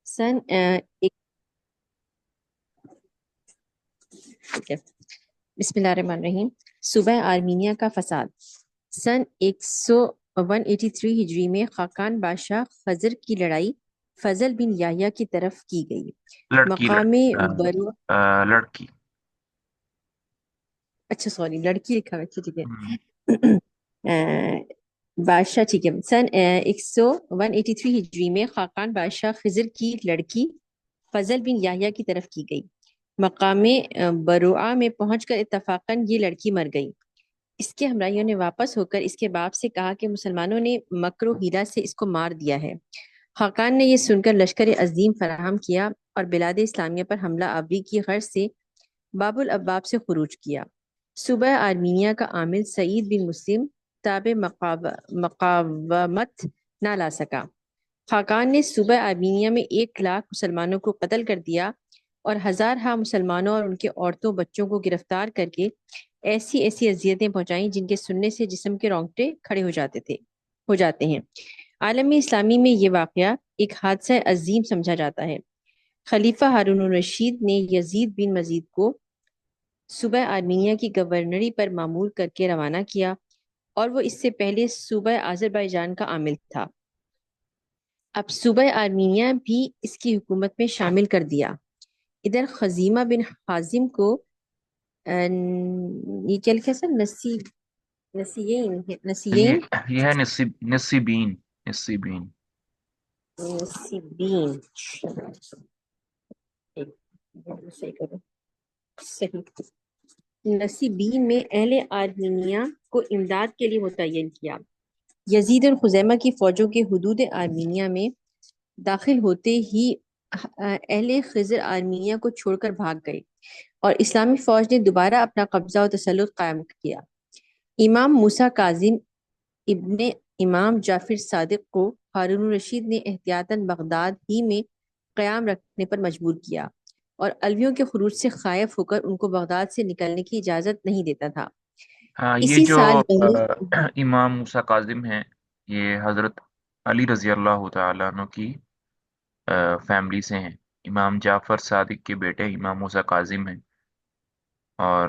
سن ٹھیک ہے، بسم اللہ الرحمن الرحیم۔ صوبہ آرمینیا کا فساد۔ سن 183 ہجری میں خاقان بادشاہ خضر کی لڑائی فضل بن یحییٰ کی طرف کی گئی۔ لڑکی مقام لڑکی برو لڑکی اچھا سوری لڑکی لکھا ہوا ہے، ٹھیک ہم، ہے۔ بادشاہ ٹھیک ہے، سن 183 ہجری میں خاقان بادشاہ خضر کی لڑکی فضل بن یحییٰ کی طرف کی گئی۔ مقام بروعہ میں پہنچ کر اتفاقاً یہ لڑکی مر گئی۔ اس کے ہمراہیوں نے واپس ہو کر اس کے باپ سے کہا کہ مسلمانوں نے مکر و حیلہ سے اس کو مار دیا ہے۔ خاقان نے یہ سن کر لشکر عظیم فراہم کیا اور بلاد اسلامیہ پر حملہ آوری کی غرض سے باب الابواب سے خروج کیا۔ صوبہ آرمینیا کا عامل سعید بن مسلم تاب مقاومت نہ لا سکا۔ خاقان نے صوبہ آرمینیا میں 1 لاکھ مسلمانوں کو قتل کر دیا اور ہزارہا مسلمانوں اور ان کے عورتوں بچوں کو گرفتار کر کے ایسی ایسی اذیتیں پہنچائیں جن کے سننے سے جسم کے رونگٹے کھڑے ہو جاتے ہیں۔ عالم اسلامی میں یہ واقعہ ایک حادثہ عظیم سمجھا جاتا ہے۔ خلیفہ ہارون الرشید نے یزید بن مزید کو صوبہ آرمینیا کی گورنری پر معمول کر کے روانہ کیا اور وہ اس سے پہلے صوبہ آذربائیجان کا عامل تھا۔ اب صوبہ آرمینیا بھی اس کی حکومت میں شامل کر دیا۔ ادھر خزیمہ بن حازم کو یہ کیا لکھا سر نسیین یہ ہے نصیبین نسیبین صحیح کرو، صحیح نسیبین میں اہل آرمینیا کو امداد کے لیے متعین کیا۔ یزید اور خزیمہ کی فوجوں کے حدود آرمینیا میں داخل ہوتے ہی اہل خضر آرمینیا کو چھوڑ کر بھاگ گئے اور اسلامی فوج نے دوبارہ اپنا قبضہ و تسلط قائم کیا۔ امام موسیٰ کاظم ابن امام جعفر صادق کو ہارون الرشید نے احتیاطاً بغداد ہی میں قیام رکھنے پر مجبور کیا اور علویوں کے خروج سے خائف ہو کر ان کو بغداد سے نکلنے کی اجازت نہیں دیتا تھا۔ ہاں، یہ اسی جو سال امام موسیٰ کاظم ہیں، یہ حضرت علی رضی اللہ تعالیٰ عنہ کی فیملی سے ہیں۔ امام جعفر صادق کے بیٹے امام موسیٰ کاظم ہیں، اور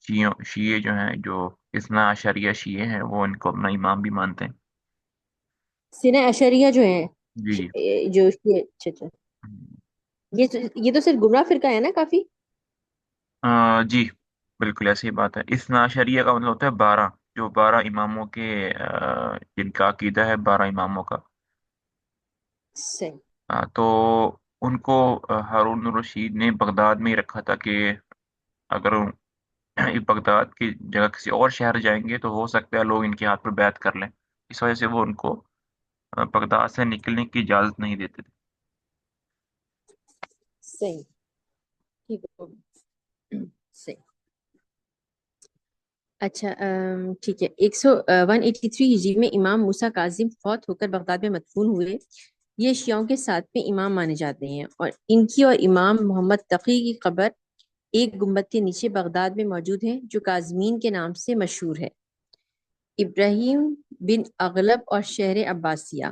شیعہ جو ہیں، جو اثنا عشریہ شیعہ ہیں، وہ ان کو اپنا امام بھی مانتے ہیں۔ سنہ اشریہ جو ہیں جی جی اچھا اچھا، یہ تو صرف گمراہ فرقہ ہے نا کافی۔ جی، بالکل ایسی بات ہے۔ اثنا عشریہ کا مطلب ہوتا ہے 12، جو 12 اماموں کے جن کا عقیدہ ہے 12 اماموں کا۔ صحیح تو ان کو ہارون الرشید نے بغداد میں ہی رکھا تھا کہ اگر بغداد کی جگہ کسی اور شہر جائیں گے تو ہو سکتا ہے لوگ ان کے ہاتھ پر بیعت کر لیں، اس وجہ سے وہ ان کو بغداد سے نکلنے کی اجازت نہیں دیتے تھے۔ صحیح ٹھیک ہے، صحیح اچھا ٹھیک ہے۔ 183 ہجری میں امام موسیٰ کاظم فوت ہو کر بغداد میں مدفون ہوئے۔ یہ شیعوں کے 7ویں امام مانے جاتے ہیں اور ان کی اور امام محمد تقی کی قبر ایک گنبد کے نیچے بغداد میں موجود ہے جو کاظمین کے نام سے مشہور ہے۔ ابراہیم بن اغلب اور شہر عباسیہ۔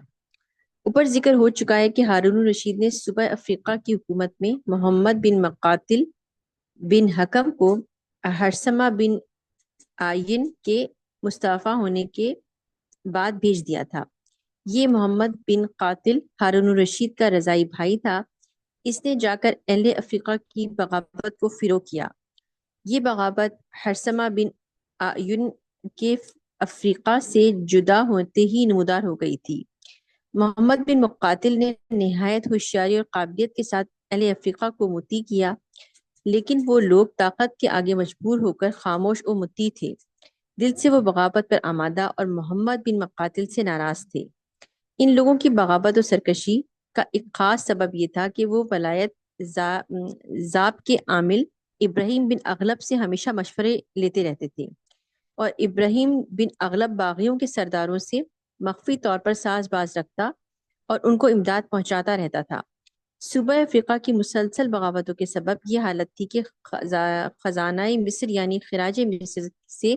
اوپر ذکر ہو چکا ہے کہ ہارون الرشید نے صوبہ افریقہ کی حکومت میں محمد بن مقاتل بن حکم کو ہرسمہ بن آئین کے مستعفی ہونے کے بعد بھیج دیا تھا۔ یہ محمد بن قاتل ہارون الرشید کا رضائی بھائی تھا۔ اس نے جا کر اہل افریقہ کی بغاوت کو فروغ کیا۔ یہ بغاوت ہرسمہ بن آئین کے افریقہ سے جدا ہوتے ہی نمودار ہو گئی تھی۔ محمد بن مقاتل نے نہایت ہوشیاری اور قابلیت کے ساتھ اہل افریقہ کو مطیع کیا، لیکن وہ لوگ طاقت کے آگے مجبور ہو کر خاموش و مطیع تھے۔ دل سے وہ بغاوت پر آمادہ اور محمد بن مقاتل سے ناراض تھے۔ ان لوگوں کی بغاوت و سرکشی کا ایک خاص سبب یہ تھا کہ وہ ولایت ضابط کے عامل ابراہیم بن اغلب سے ہمیشہ مشورے لیتے رہتے تھے اور ابراہیم بن اغلب باغیوں کے سرداروں سے مخفی طور پر ساز باز رکھتا اور ان کو امداد پہنچاتا رہتا تھا۔ صوبہ افریقہ کی مسلسل بغاوتوں کے سبب یہ حالت تھی کہ خزانہ مصر یعنی خراج مصر سے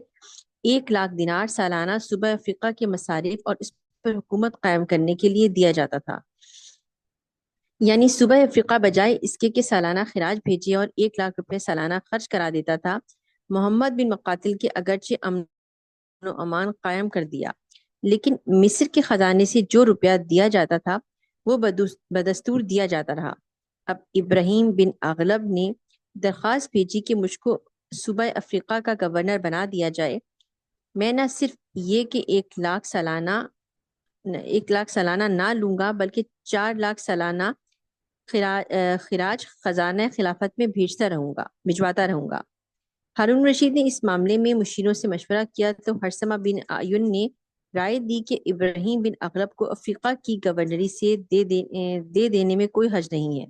1 لاکھ دینار سالانہ صوبہ افریقہ کے مصارف اور اس پر حکومت قائم کرنے کے لیے دیا جاتا تھا۔ یعنی صوبہ افریقہ بجائے اس کے سالانہ خراج بھیجے اور 1 لاکھ روپے سالانہ خرچ کرا دیتا تھا، محمد بن مقاتل کے اگرچہ امن و امان قائم کر دیا، لیکن مصر کے خزانے سے جو روپیہ دیا جاتا تھا وہ بدستور دیا جاتا رہا۔ اب ابراہیم بن اغلب نے درخواست بھیجی کہ مجھ کو صوبہ افریقہ کا گورنر بنا دیا جائے۔ میں نہ صرف یہ کہ 1 لاکھ سالانہ نہ لوں گا، بلکہ 4 لاکھ سالانہ خراج خزانہ خلافت میں بھجواتا رہوں گا۔ ہارون رشید نے اس معاملے میں مشیروں سے مشورہ کیا تو ہرثمہ بن اعین نے رائے دی کہ ابراہیم بن اغلب کو افریقہ کی گورنری سے دے دینے میں کوئی حرج نہیں ہے۔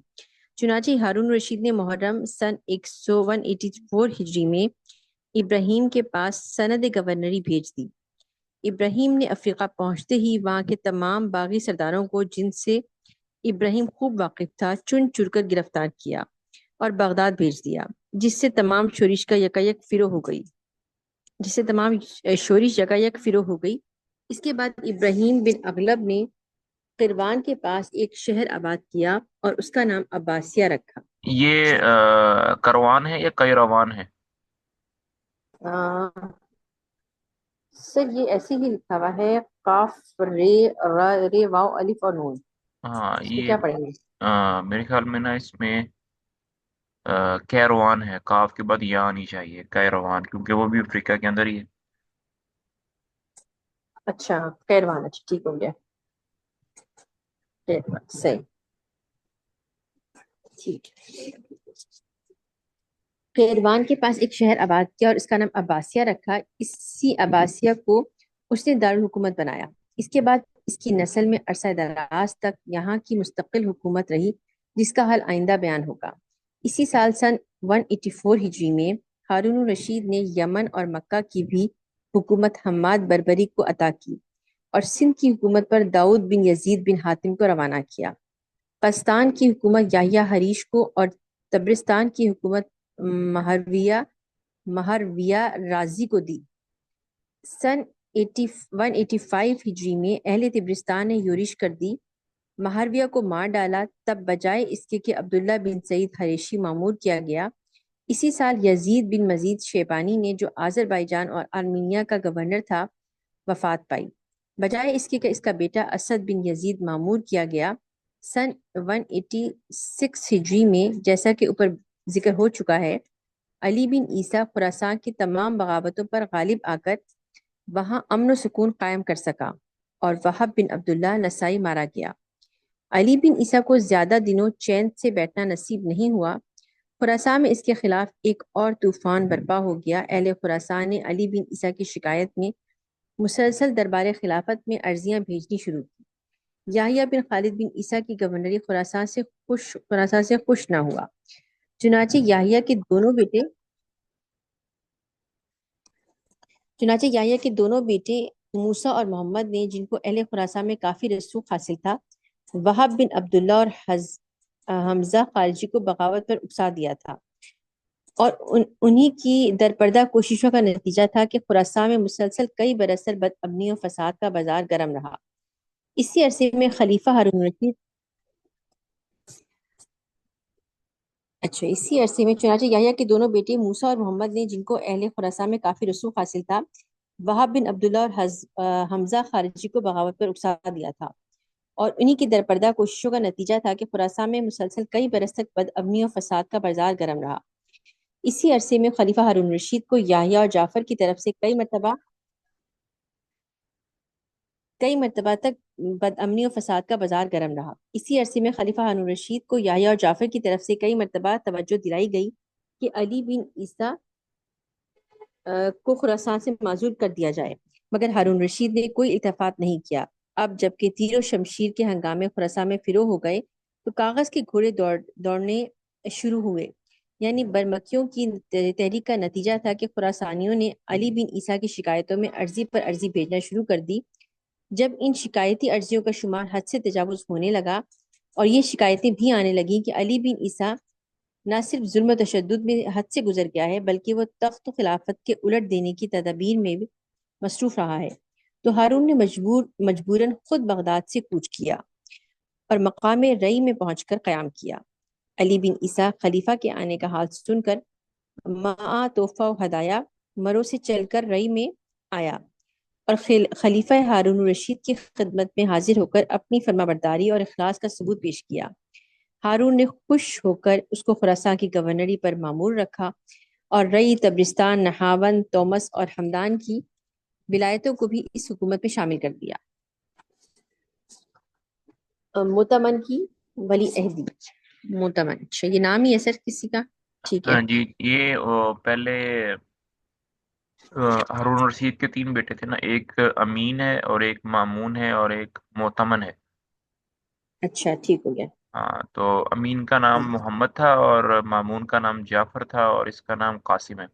چنانچہ ہارون رشید نے محرم سن 184 ہجری میں ابراہیم کے پاس سند گورنری بھیج دی۔ ابراہیم نے افریقہ پہنچتے ہی وہاں کے تمام باغی سرداروں کو، جن سے ابراہیم خوب واقف تھا، چن چن کر گرفتار کیا اور بغداد بھیج دیا، جس سے تمام شورش یکا یک فروغ ہو گئی۔ اس کے بعد ابراہیم بن اغلب نے قیروان کے پاس ایک شہر آباد کیا اور اس کا نام عباسیہ رکھا۔ یہ کروان ہے یا کیروان ہے؟ سر یہ ایسے ہی لکھا ہوا ہے، قاف رے را رے واو الف اور نون، ہاں اس کو یہ کیا پڑھیں گے؟ میرے خیال میں نا اس میں کیروان ہے، کاف کے بعد یا آنی چاہیے، کیروان، کیونکہ وہ بھی افریقہ کے اندر ہی ہے۔ اچھا قیروان، اچھا ٹھیک ہو گیا، قیروان صحیح، ٹھیک ہے۔ قیروان کے پاس ایک شہر آباد کیا اور اس کا نام عباسیہ رکھا۔ اسی عباسیہ کو اس نے دارالحکومت بنایا۔ اس کے بعد اس کی نسل میں عرصہ دراز تک یہاں کی مستقل حکومت رہی، جس کا حل آئندہ بیان ہوگا۔ اسی سال سن 184 ہجری میں ہارون الرشید نے یمن اور مکہ کی بھی حکومت حماد بربری کو عطا کی اور سندھ کی حکومت پر داؤد بن یزید بن حاتم کو روانہ کیا۔ قسطان کی حکومت یحییٰ حریش کو اور تبرستان کی حکومت مہرویہ رازی کو دی۔ سن 185 ہجری میں اہل تبرستان نے یورش کر دی، مہرویہ کو مار ڈالا، تب بجائے اس کے کہ عبداللہ بن سعید حریشی معمور کیا گیا۔ اسی سال یزید بن مزید شیبانی نے، جو آذربائیجان اور آرمینیا کا گورنر تھا، وفات پائی، بجائے اس کے کہ اس کا بیٹا اسد بن یزید معمور کیا گیا۔ سن 186 ہجری میں، جیسا کہ اوپر ذکر ہو چکا ہے، علی بن عیسیٰ خراسان کی تمام بغاوتوں پر غالب آ کر وہاں امن و سکون قائم کر سکا اور وہب بن عبداللہ نسائی مارا گیا۔ علی بن عیسیٰ کو زیادہ دنوں چین سے بیٹھنا نصیب نہیں ہوا۔ خراسان میں اس کے خلاف ایک اور طوفان برپا ہو گیا۔ اہل خراسان نے علی بن عیسیٰ کی شکایت میں مسلسل دربار خلافت میں عرضیاں بھیجنی شروع کی۔ یحییٰ بن خالد بن عیسیٰ کی گورنری خراسان سے خوش نہ ہوا، چنانچہ یحییٰ کے دونوں بیٹے موسیٰ اور محمد نے، جن کو اہل خراسان میں کافی رسوخ حاصل تھا، وہب بن عبداللہ اور حمزہ خارجی کو بغاوت پر اکسا دیا تھا، اور انہی کی درپردہ کوششوں کا نتیجہ تھا کہ خراسان میں مسلسل کئی برس تک بدامنی و فساد کا بازار گرم رہا۔ اسی عرصے میں خلیفہ ہارون الرشید چنانچہ یحییٰ کے دونوں بیٹے موسیٰ اور محمد نے، جن کو اہل خراسان میں کافی رسوخ حاصل تھا، وہب بن عبداللہ اور حمزہ خارجی کو بغاوت پر اکسا دیا تھا، اور انہی کی درپردہ کوششوں کا نتیجہ تھا کہ خراسان میں مسلسل کئی برس تک بدامنی و فساد کا بازار گرم رہا۔ اسی عرصے میں خلیفہ ہارون الرشید کو یحییٰ اور جعفر کی طرف سے کئی مرتبہ تک بدامنی و فساد کا بازار گرم رہا۔ اسی عرصے میں خلیفہ ہارون الرشید کو یحییٰ اور جعفر کی طرف سے کئی مرتبہ توجہ دلائی گئی کہ علی بن عیسیٰ کو خراسان سے معزول کر دیا جائے، مگر ہارون الرشید نے کوئی التفات نہیں کیا۔ اب جبکہ تیر و شمشیر کے ہنگامے خراسان میں فروغ ہو گئے تو کاغذ کے گھوڑے دوڑنے شروع ہوئے، یعنی برمکیوں کی تحریک کا نتیجہ تھا کہ خراسانیوں نے علی بن عیسیٰ کی شکایتوں میں عرضی پر عرضی بھیجنا شروع کر دی۔ جب ان شکایتی عرضیوں کا شمار حد سے تجاوز ہونے لگا اور یہ شکایتیں بھی آنے لگیں کہ علی بن عیسیٰ نہ صرف ظلم و تشدد میں حد سے گزر گیا ہے، بلکہ وہ تخت و خلافت کے الٹ دینے کی تدابیر میں بھی مصروف رہا ہے، تو ہارون نے مجبوراً خود بغداد سے کوچ کیا اور مقام رئی میں پہنچ کر قیام کیا۔ علی بن عیسیٰ خلیفہ کے آنے کا حال سن کر مع تحفہ و ہدایہ مرو سے چل کر رئی میں آیا اور خلیفہ ہارون الرشید کی خدمت میں حاضر ہو کر اپنی فرما برداری اور اخلاص کا ثبوت پیش کیا۔ ہارون نے خوش ہو کر اس کو خراسان کی گورنری پر معمور رکھا اور رئی، تبرستان، نہاون، تومس اور ہمدان کی ولایتوں کو بھی اس حکومت میں شامل کر دیا۔ مؤتمن کی ولی عہدی۔ مؤتمن، اچھا یہ نام ہی ہے سر کسی کا؟ ٹھیک ہے۔ ہاں جی، یہ پہلے ہارون رشید کے 3 بیٹے تھے نا، ایک امین ہے اور ایک مامون ہے اور ایک معتمن ہے۔ اچھا ٹھیک ہو گیا۔ ہاں، تو امین کا نام محمد تھا اور مامون کا نام جعفر تھا اور اس کا نام قاسم ہے۔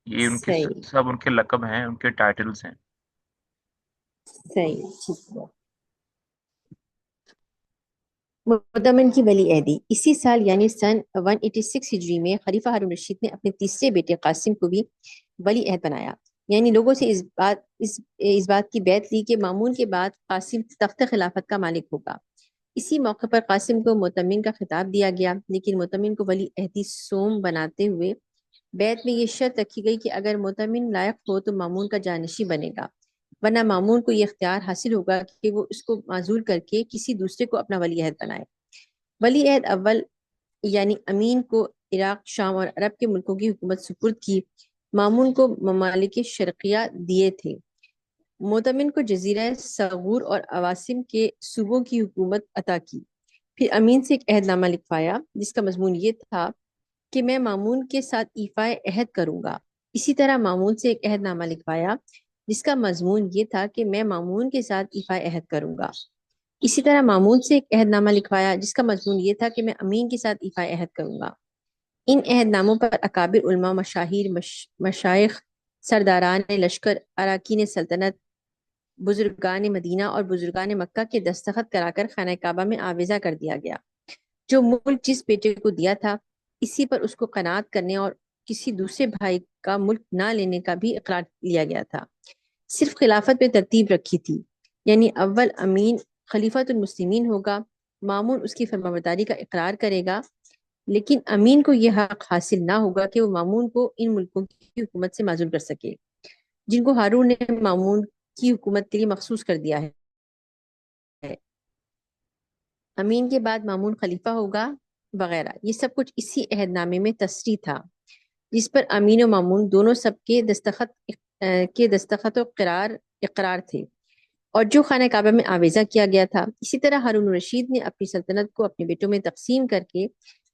یہ ان کے صحیح سب ان کے لقب ہیں، ان کے ٹائٹلز ہیں۔ صحیح ٹھیک ہے۔ مؤتمن کی ولی عہدی۔ اسی سال یعنی سن 186 ہجری میں خلیفہ ہارون رشید نے اپنے تیسرے بیٹے قاسم کو بھی ولی عہد بنایا، یعنی لوگوں سے اس بات کی بیعت لی کہ مامون کے بعد قاسم تخت خلافت کا مالک ہوگا۔ اسی موقع پر قاسم کو مؤتمن کا خطاب دیا گیا، لیکن مؤتمن کو ولی عہدی سوم بناتے ہوئے بیعت میں یہ شرط رکھی گئی کہ اگر مؤتمن لائق ہو تو مامون کا جانشین بنے گا، ورنہ مامون کو یہ اختیار حاصل ہوگا کہ وہ اس کو معزول کر کے کسی دوسرے کو اپنا ولی عہد بنائے۔ ولی عہد اول یعنی امین کو عراق، شام اور عرب کے ملکوں کی حکومت سپرد کی، مامون کو ممالک شرقیہ دیے تھے، مؤتمن کو جزیرہ سغور اور عواصم کے صوبوں کی حکومت عطا کی۔ پھر امین سے ایک عہد نامہ لکھوایا جس کا مضمون یہ تھا کہ میں مامون کے ساتھ ایفا عہد کروں گا۔ اسی طرح مامون سے ایک عہد نامہ لکھوایا جس کا مضمون یہ تھا کہ میں مامون کے ساتھ ایفا عہد کروں گا۔ اسی طرح مامون سے ایک عہد نامہ لکھوایا جس کا مضمون یہ تھا کہ میں امین کے ساتھ ایفا عہد کروں گا۔ ان عہد ناموں پر اکابر علماء، مشاہیر، مشائخ، سرداران لشکر، اراکین سلطنت، بزرگان مدینہ اور بزرگان مکہ کے دستخط کرا کر خانہ کعبہ میں آویزہ کر دیا گیا۔ جو ملک جس بیٹے کو دیا تھا اسی پر اس کو قناعت کرنے اور کسی دوسرے بھائی کا ملک نہ لینے کا بھی اقرار لیا گیا تھا۔ صرف خلافت میں ترتیب رکھی تھی، یعنی اول امین خلیفۃ المسلمین ہوگا، مامون اس کی فرمانبرداری کا اقرار کرے گا، لیکن امین کو یہ حق حاصل نہ ہوگا کہ وہ مامون کو ان ملکوں کی حکومت سے معزول کر سکے جن کو ہارون نے مامون کی حکومت کے لیے مخصوص کر دیا ہے۔ امین کے بعد مامون خلیفہ ہوگا وغیرہ، یہ سب کچھ اسی عہد نامے میں تصریح تھا جس پر امین و مامون دونوں سب کے دستخط و اقرار تھے اور جو خانہ کعبہ میں آویزہ کیا گیا تھا۔ اسی طرح ہارون الرشید نے اپنی سلطنت کو اپنے بیٹوں میں تقسیم کر کے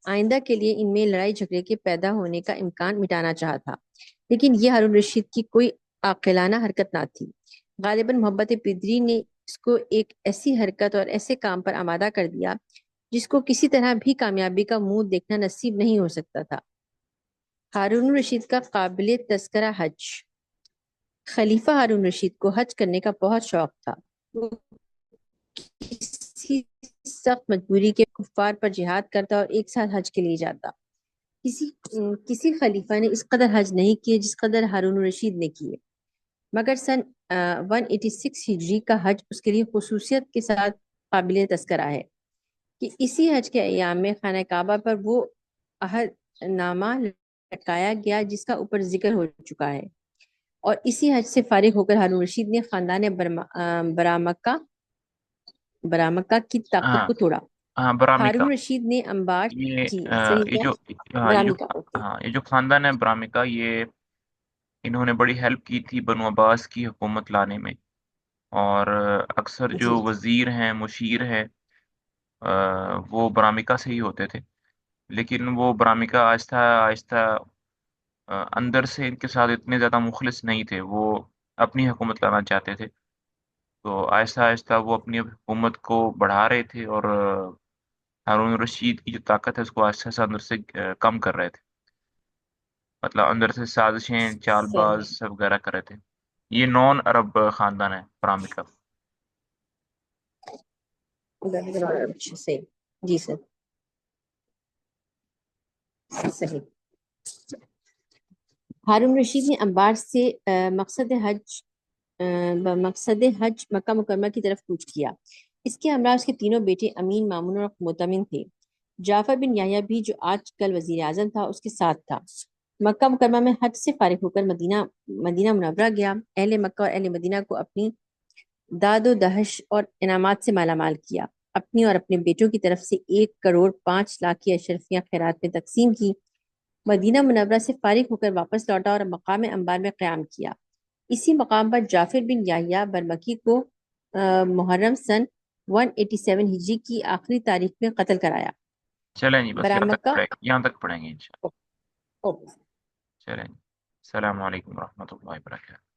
آئندہ کے لیے ان میں لڑائی جھگڑے کے پیدا ہونے کا امکان مٹانا چاہا تھا، لیکن یہ ہارون الرشید کی کوئی عاقلانہ حرکت نہ تھی۔ غالباً محبت پدری نے اس کو ایک ایسی حرکت اور ایسے کام پر آمادہ کر دیا جس کو کسی طرح بھی کامیابی کا منہ دیکھنا نصیب نہیں ہو سکتا تھا۔ ہارون الرشید کا قابل تذکرہ حج۔ خلیفہ ہارون رشید کو حج کرنے کا بہت شوق تھا۔ وہ کسی سخت مجبوری کے کفار پر جہاد کرتا اور ایک ساتھ حج کے لیے جاتا۔ کسی خلیفہ نے اس قدر حج نہیں کیے جس قدر ہارون الرشید نے کیے، مگر سن 186 ہجری کا حج اس کے لیے خصوصیت کے ساتھ قابل تذکرہ ہے کہ اسی حج کے ایام میں خانہ کعبہ پر وہ عہد نامہ لٹکایا گیا جس کا اوپر ذکر ہو چکا ہے، اور اسی حج سے فارغ ہو کر ہارون رشید نے خاندان برامکہ کی طاقت ہاں کو توڑا۔ ہاں، برامیکا۔ ہارون رشید نے انبار یہ جی صحیح یہ ہے، جو ہاں یہ جو برامکہ اوکے ہاں یہ جو خاندان ہے برامیکا، یہ انہوں نے بڑی ہیلپ کی تھی بنو عباس کی حکومت لانے میں، اور اکثر جو جی وزیر ہیں، مشیر ہیں، وہ برامیکا سے ہی ہوتے تھے۔ لیکن وہ برامیکا آہستہ آہستہ اندر سے ان کے ساتھ اتنے زیادہ مخلص نہیں تھے، وہ اپنی حکومت لانا چاہتے تھے، تو آہستہ آہستہ وہ اپنی حکومت کو بڑھا رہے تھے اور ہارون الرشید کی جو طاقت ہے اس کو آہستہ آہستہ اندر سے کم کر رہے تھے، مطلب اندر سے سازشیں، چال باز صحیح، سب وغیرہ کر رہے تھے۔ یہ نان عرب خاندان ہے برامیکا۔ اچھا صحیح، جی سر صحیح۔ ہارون رشید نے انبار سے مقصد حج مکہ مکرمہ کی طرف کوچ کیا۔ اس کے ہمراہ اس کے تینوں بیٹے امین، مامون اور مؤتمن تھے۔ جعفر بن یحییٰ بھی جو آج کل وزیر اعظم تھا اس کے ساتھ تھا۔ مکہ مکرمہ میں حج سے فارغ ہو کر مدینہ منورہ گیا۔ اہل مکہ اور اہل مدینہ کو اپنی داد و دہش اور انعامات سے مالا مال کیا۔ اپنی اور اپنے بیٹوں کی طرف سے 1,05,00,000 کی اشرفیاں خیرات میں تقسیم کی۔ مدینہ منورہ سے فارغ ہو کر واپس لوٹا اور مقام انبار میں قیام کیا۔ اسی مقام پر جعفر بن یحییٰ برمکی کو محرم سن 187 ہجری کی آخری تاریخ میں قتل کرایا۔ چلیں جی، بس برائے مکہ یہاں تک پڑھیں گے انشاءاللہ۔ اوکے۔ چلیں جی، السلام علیکم ورحمۃ اللہ وبرکاتہ۔